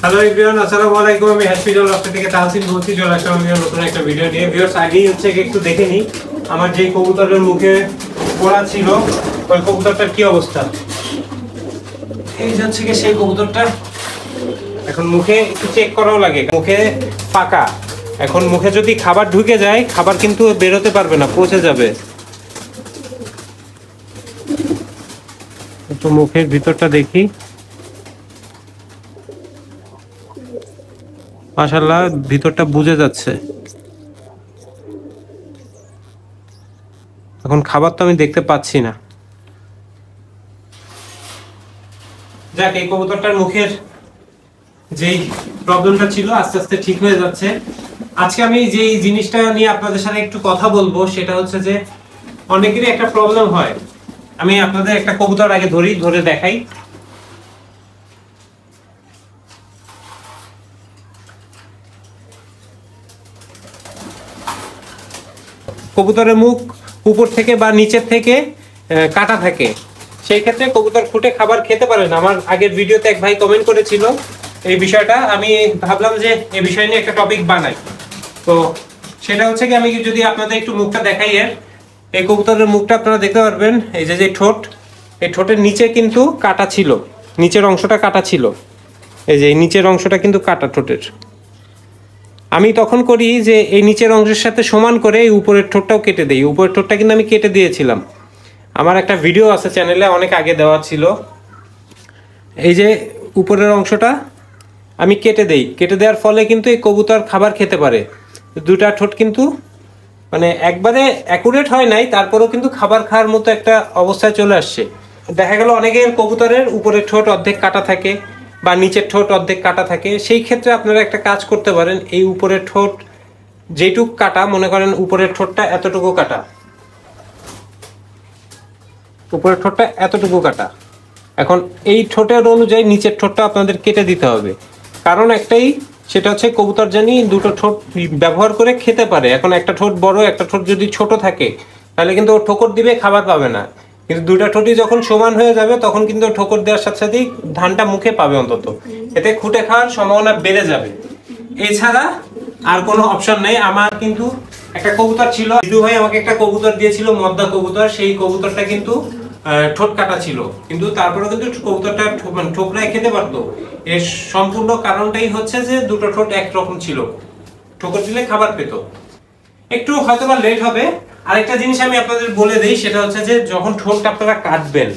Hello everyone, আসসালামু আলাইকুম। আমি হসপিটাল ডক্টর থেকে তাহসিন বলছি। চলে আসলাম নতুন একটা ভিডিও নিয়ে। ভিউয়ার্স, আগেই হচ্ছে একটু দেখে নিই আমার যে কবুতরের মুখে পোড়া ছিল ওই কবুতরটার কি অবস্থা। এই যে হচ্ছে কি সেই কবুতরটা। এখন মুখে একটু চেক করাও লাগে, মুখে ফাঁকা। এখন মুখে যদি খাবার ঢুকে যায়, খাবার কিন্তু বেরোতে পারবে না, পচে যাবে। একটু মুখের ভিতরটা দেখি। মাশাআল্লাহ, ভিতরটা বুঝে যাচ্ছে। এখন খাবার তো আমি দেখতে পাচ্ছি না। যাক, এই কবুতরটার মুখের যেই প্রবলেমটা ছিল আস্তে আস্তে ঠিক হয়ে যাচ্ছে। আজকে আমি যেই জিনিসটা নিয়ে আপনাদের সাথে একটু কথা বলবো সেটা হচ্ছে যে অনেকেরই একটা প্রবলেম হয়। আমি আপনাদের একটা কবুতর আগে ধরে দেখাই। কবুতরের মুখ উপর থেকে বা নিচের থেকে কাটা থাকে, সেই ক্ষেত্রে কবুতর ফুটে খাবার খেতে পারে না। আমার আগের ভিডিওতে এক ভাই কমেন্ট করেছিল এই বিষয়টা। আমি ভাবলাম যে এই বিষয় নিয়ে একটা টপিক বানাই। তো সেটা হচ্ছে কি, আমি যদি আপনাদের একটু মুখটা দেখাই, এই কবুতরের মুখটা আপনারা দেখতে পারবেন। এই যে ঠোঁট, এই ঠোঁটের নিচে কিন্তু কাটা ছিল, নিচের অংশটা কাটা ছিল। এই যে নিচের অংশটা কিন্তু কাটা ঠোঁটের। আমি তখন করি যে এই নিচের অংশের সাথে সমান করে এই উপরের ঠোঁটটাও কেটে দিই। উপরের ঠোঁটটা কিন্তু আমি কেটে দিয়েছিলাম, আমার একটা ভিডিও আছে চ্যানেলে, অনেক আগে দেওয়া ছিল। এই যে উপরের অংশটা আমি কেটে দেই, কেটে দেওয়ার ফলে কিন্তু এই কবুতর খাবার খেতে পারে। দুটা ঠোঁট কিন্তু মানে একবারে অ্যাকুরেট হয় নাই, তারপরেও কিন্তু খাবার খাওয়ার মতো একটা অবস্থায় চলে আসছে। দেখা গেল অনেকের কবুতরের উপরের ঠোঁট অর্ধেক কাটা থাকে বা নিচের ঠোঁট অর্ধেক কাটা থাকে। সেই ক্ষেত্রে আপনারা একটা কাজ করতে পারেন, এই উপরের ঠোঁট যেটুক কাটা, মনে করেন উপরের ঠোঁটটা এতটুকু কাটা, উপরের ঠোঁটটা এতটুকু কাটা। এখন এই ঠোঁটের অনুযায়ী নিচের ঠোঁটটা আপনাদের কেটে দিতে হবে। কারণ একটাই, সেটা হচ্ছে কবুতর জানি দুটো ঠোঁট ব্যবহার করে খেতে পারে। এখন একটা ঠোঁট বড়, একটা ঠোঁট যদি ছোট থাকে তাহলে কিন্তু ও ঠোকর দিবে, খাবার পাবে না। কিন্তু দুটা ঠোঁটই যখন সমান হয়ে যাবে তখন কিন্তু ঠোকর দেওয়ার সাথে সাথেই ধানটা মুখে পাবে অন্তত, এতে খুঁটে খাওয়ার সম্ভাবনা বেড়ে যাবে। এছাড়া আর কোনো অপশন নেই। আমার কিন্তু একটা কবুতর ছিল, দিদু ভাই আমাকে একটা কবুতর দিয়েছিল, মদ্দা কবুতর। সেই কবুতরটা কিন্তু ঠোঁট কাটা ছিল, কিন্তু তারপরে কিন্তু কবুতরটা ঠোকরায় খেতে পারতো। এর সম্পূর্ণ কারণটাই হচ্ছে যে দুটো ঠোঁট একরকম ছিল, ঠোকর দিলে খাবার পেত। একটু হয়তোবা লেট হবে। আরেকটা জিনিস আমি আপনাদের বলে দিই, সেটা হচ্ছে যে যখন ঠোঁটটা আপনারা কাটবেন,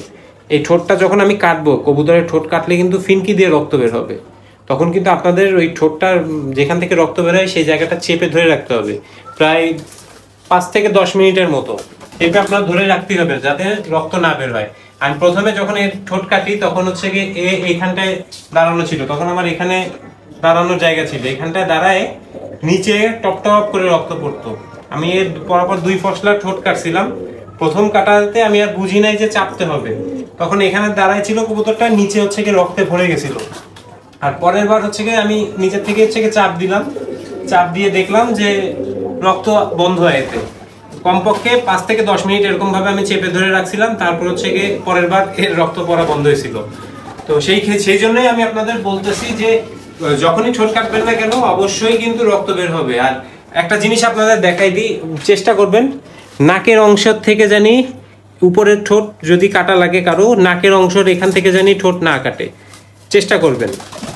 এই ঠোঁটটা যখন আমি কাটবো, কবুতরের ঠোঁট কাটলে কিন্তু ফিনকি দিয়ে রক্ত বের হবে। তখন কিন্তু আপনাদের ওই ঠোঁটটা যেখান থেকে রক্ত বের হয় সেই জায়গাটা চেপে ধরে রাখতে হবে, প্রায় 5 থেকে 10 মিনিটের মতো চেপে আপনার ধরে রাখতে হবে যাতে রক্ত না বের হয়। আমি প্রথমে যখন এর ঠোঁট কাটি তখন হচ্ছে কি এইখানটায় দাঁড়ানো ছিল, তখন আমার এখানে দাঁড়ানোর জায়গা ছিল, এখানটায় দাঁড়ায় নিচে টপ টপ করে রক্ত পড়তো। আমি এর পরপর 2 ফসলা ঠোঁট কাটছিলাম। প্রথম কাটাতে আমি আর বুঝি নাই যে চাপতে হবে, তখন এখানে দাঁড়ায় ছিল কবুতরটা, নিচে হচ্ছে কি রক্তে ভরে গেছিল। আর পরের বার হচ্ছে কি আমি নিচের থেকে হচ্ছে কি চাপ দিলাম, চাপ দিয়ে দেখলাম যে রক্ত বন্ধ হয়। এতে কমপক্ষে 5 থেকে 10 মিনিট এরকম ভাবে আমি চেপে ধরে রাখছিলাম, তারপর হচ্ছে কি পরের বার এর রক্ত পড়া বন্ধ হয়েছিল। তো সেই জন্যই আমি আপনাদের বলতেছি যে যখনই ঠোঁট কাটবেন না কেন অবশ্যই কিন্তু রক্ত বের হবে। আর একটা জিনিস আপনাদের দেখাই দিই, চেষ্টা করবেন নাকের অংশ থেকে জানি উপরের ঠোঁট যদি কাটা লাগে কারো, নাকের অংশের এখান থেকে জানি ঠোঁট না কাটে, চেষ্টা করবেন।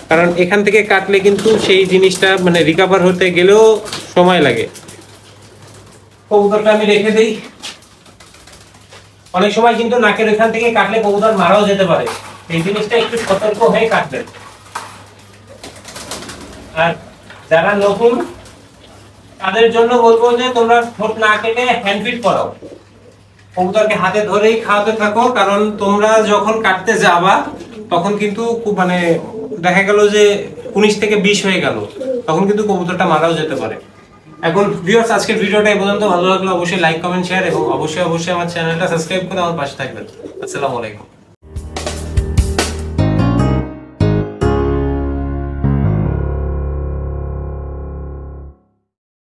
কারণ এখান থেকে কাটলে কিন্তু সেই জিনিসটা মানে রিকভার হতে গেলেও সময় লাগে। কবুতরটা আমি রেখে দেই। অনেক সময় কিন্তু নাকের এখান থেকে কাটলে কবুতর মারাও যেতে পারে, এই জিনিসটা একটু সতর্ক হয়ে কাটবেন। আর যারা নতুন তাদের জন্য বলবো যে তোমরা ঠোঁট না কেটে হ্যান্ড ফিড করাও, কবুতরকে হাতে ধরেই খাওয়াতে থাকো। কারণ তোমরা যখন কাটতে যাবা তখন কিন্তু মানে দেখা গেল যে 19 থেকে 20 হয়ে গেল, তখন কিন্তু কবুতরটা মারাও যেতে পারে। এখন ভিউয়ার্স, আজকের ভিডিওটা এই পর্যন্ত। ভালো লাগলে অবশ্যই লাইক, কমেন্ট, শেয়ার এবং অবশ্যই আমার চ্যানেলটা সাবস্ক্রাইব করে আমার পাশে থাকবেন। আসসালামু আলাইকুম।